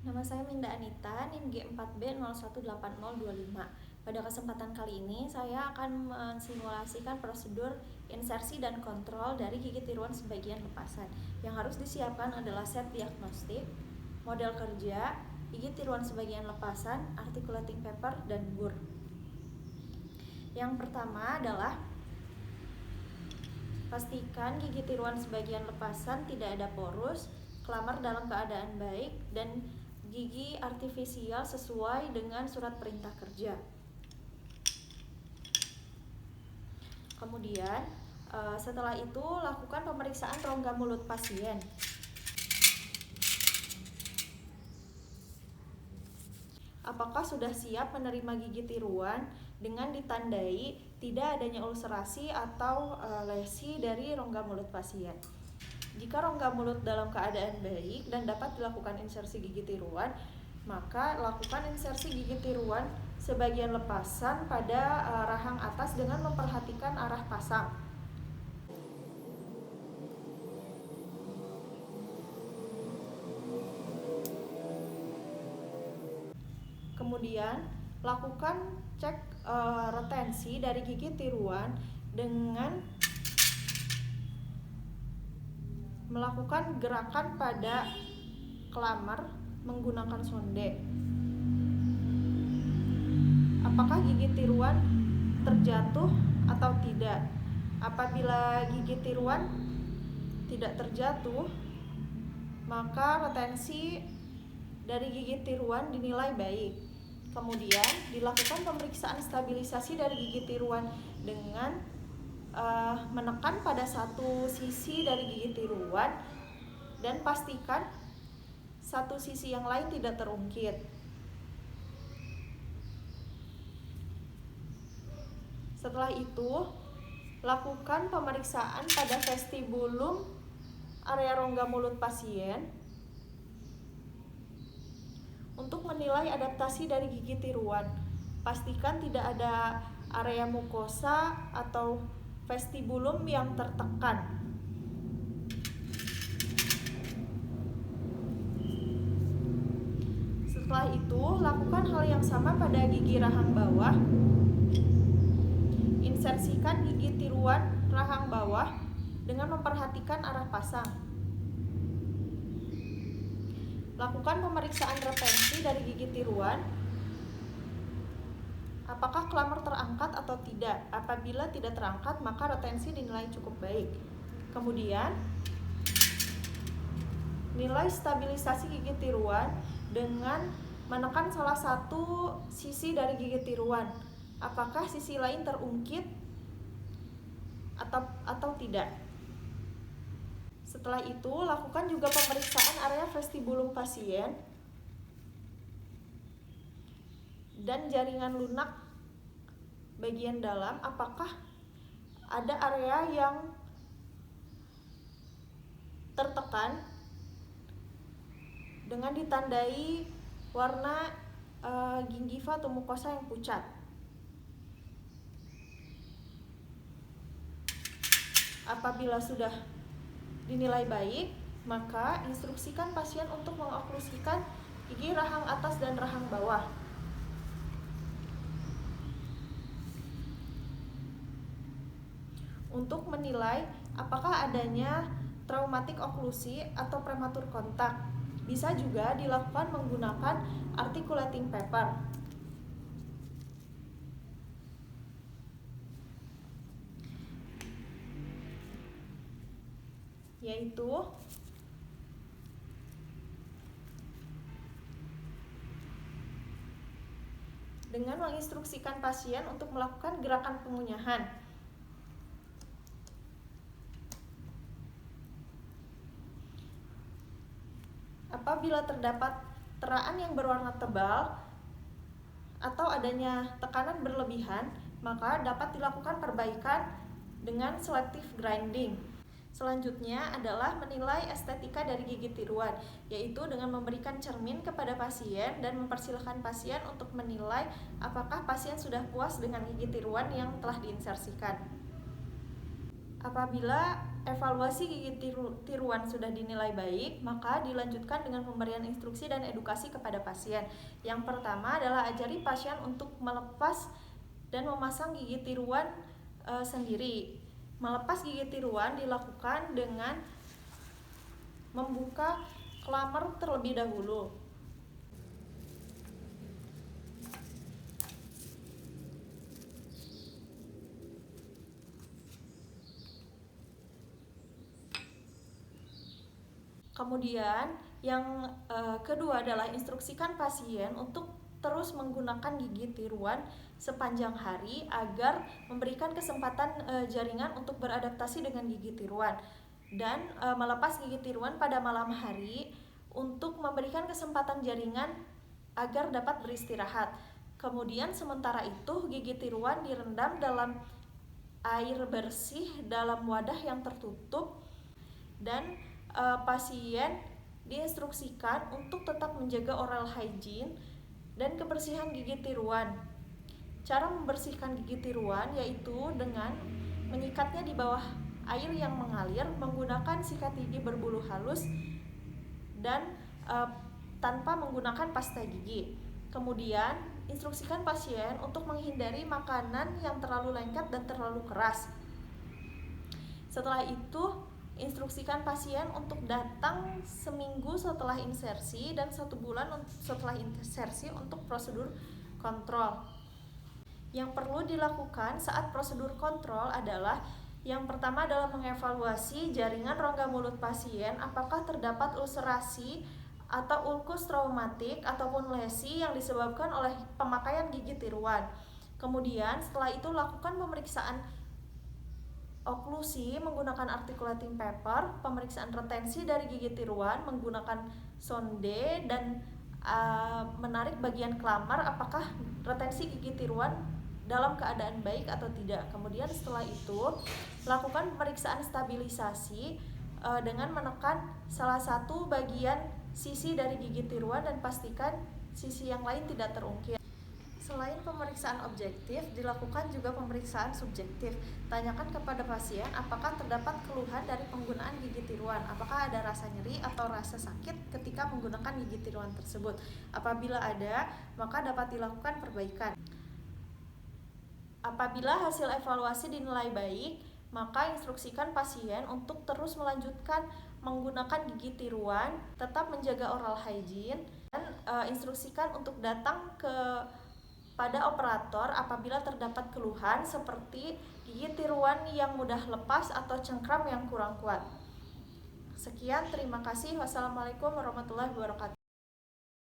Nama saya Minda Anita, NIM G4B018025. Pada kesempatan kali ini, saya akan mensimulasikan prosedur insersi dan kontrol dari gigi tiruan sebagian lepasan. Yang harus disiapkan adalah set diagnostik, model kerja, gigi tiruan sebagian lepasan, articulating paper, dan burr. Yang pertama adalah pastikan gigi tiruan sebagian lepasan tidak ada porus, klamar dalam keadaan baik, dan gigi artifisial sesuai dengan surat perintah kerja. Kemudian setelah itu lakukan pemeriksaan rongga mulut pasien. Apakah sudah siap menerima gigi tiruan dengan ditandai tidak adanya ulserasi atau lesi dari rongga mulut pasien. Jika rongga mulut dalam keadaan baik dan dapat dilakukan insersi gigi tiruan, maka lakukan insersi gigi tiruan sebagian lepasan pada rahang atas dengan memperhatikan arah pasang. Kemudian lakukan cek retensi dari gigi tiruan dengan melakukan gerakan pada klamar menggunakan sonde. Apakah gigi tiruan terjatuh atau tidak? Apabila gigi tiruan tidak terjatuh, maka retensi dari gigi tiruan dinilai baik. Kemudian dilakukan pemeriksaan stabilisasi dari gigi tiruan dengan menekan pada satu sisi dari gigi tiruan dan pastikan satu sisi yang lain tidak terungkit. Setelah itu, lakukan pemeriksaan pada vestibulum area rongga mulut pasien untuk menilai adaptasi dari gigi tiruan. Pastikan tidak ada area mukosa atau vestibulum yang tertekan. Setelah itu, lakukan hal yang sama pada gigi rahang bawah. Insersikan gigi tiruan rahang bawah dengan memperhatikan arah pasang. Lakukan pemeriksaan retensi dari gigi tiruan. Apakah klamar terangkat atau tidak? Apabila tidak terangkat, maka retensi dinilai cukup baik. Kemudian, nilai stabilisasi gigi tiruan dengan menekan salah satu sisi dari gigi tiruan. Apakah sisi lain terungkit atau tidak? Setelah itu, lakukan juga pemeriksaan area vestibulum pasien dan jaringan lunak bagian dalam. Apakah ada area yang tertekan dengan ditandai warna gingiva atau mukosa yang pucat. Apabila sudah dinilai baik, maka instruksikan pasien untuk mengoklusikan gigi rahang atas dan rahang bawah. Untuk menilai apakah adanya traumatik oklusi atau prematur kontak, bisa juga dilakukan menggunakan articulating paper. Yaitu dengan menginstruksikan pasien untuk melakukan gerakan pengunyahan. Apabila terdapat teraan yang berwarna tebal atau adanya tekanan berlebihan, maka dapat dilakukan perbaikan dengan selective grinding. Selanjutnya adalah menilai estetika dari gigi tiruan, yaitu dengan memberikan cermin kepada pasien dan mempersilahkan pasien untuk menilai apakah pasien sudah puas dengan gigi tiruan yang telah diinsersikan. Apabila evaluasi gigi tiruan sudah dinilai baik, maka dilanjutkan dengan pemberian instruksi dan edukasi kepada pasien. Yang pertama adalah ajari pasien untuk melepas dan memasang gigi tiruan sendiri. Melepas gigi tiruan dilakukan dengan membuka klammer terlebih dahulu. Kemudian yang kedua adalah instruksikan pasien untuk terus menggunakan gigi tiruan sepanjang hari agar memberikan kesempatan jaringan untuk beradaptasi dengan gigi tiruan, dan melepas gigi tiruan pada malam hari untuk memberikan kesempatan jaringan agar dapat beristirahat. Kemudian sementara itu gigi tiruan direndam dalam air bersih dalam wadah yang tertutup, dan pasien diinstruksikan untuk tetap menjaga oral hygiene dan kebersihan gigi tiruan. Cara membersihkan gigi tiruan yaitu dengan menyikatnya di bawah air yang mengalir menggunakan sikat gigi berbulu halus dan tanpa menggunakan pasta gigi. Kemudian instruksikan pasien untuk menghindari makanan yang terlalu lengket dan terlalu keras. Setelah itu instruksikan pasien untuk datang seminggu setelah insersi dan 1 bulan setelah insersi untuk prosedur kontrol. Yang perlu dilakukan saat prosedur kontrol adalah yang pertama adalah mengevaluasi jaringan rongga mulut pasien apakah terdapat ulserasi atau ulkus traumatik ataupun lesi yang disebabkan oleh pemakaian gigi tiruan. Kemudian setelah itu lakukan pemeriksaan oklusi menggunakan articulating paper, pemeriksaan retensi dari gigi tiruan menggunakan sonde, dan menarik bagian klammer apakah retensi gigi tiruan dalam keadaan baik atau tidak. Kemudian setelah itu lakukan pemeriksaan stabilisasi dengan menekan salah satu bagian sisi dari gigi tiruan dan pastikan sisi yang lain tidak terungkit. Selain pemeriksaan objektif, dilakukan juga pemeriksaan subjektif. Tanyakan kepada pasien apakah terdapat keluhan dari penggunaan gigi tiruan, apakah ada rasa nyeri atau rasa sakit ketika menggunakan gigi tiruan tersebut. Apabila ada, maka dapat dilakukan perbaikan. Apabila hasil evaluasi dinilai baik, maka instruksikan pasien untuk terus melanjutkan menggunakan gigi tiruan, tetap menjaga oral hygiene, dan instruksikan untuk datang pada operator apabila terdapat keluhan seperti gigi tiruan yang mudah lepas atau cengkram yang kurang kuat. Sekian, terima kasih. Wassalamualaikum warahmatullahi wabarakatuh.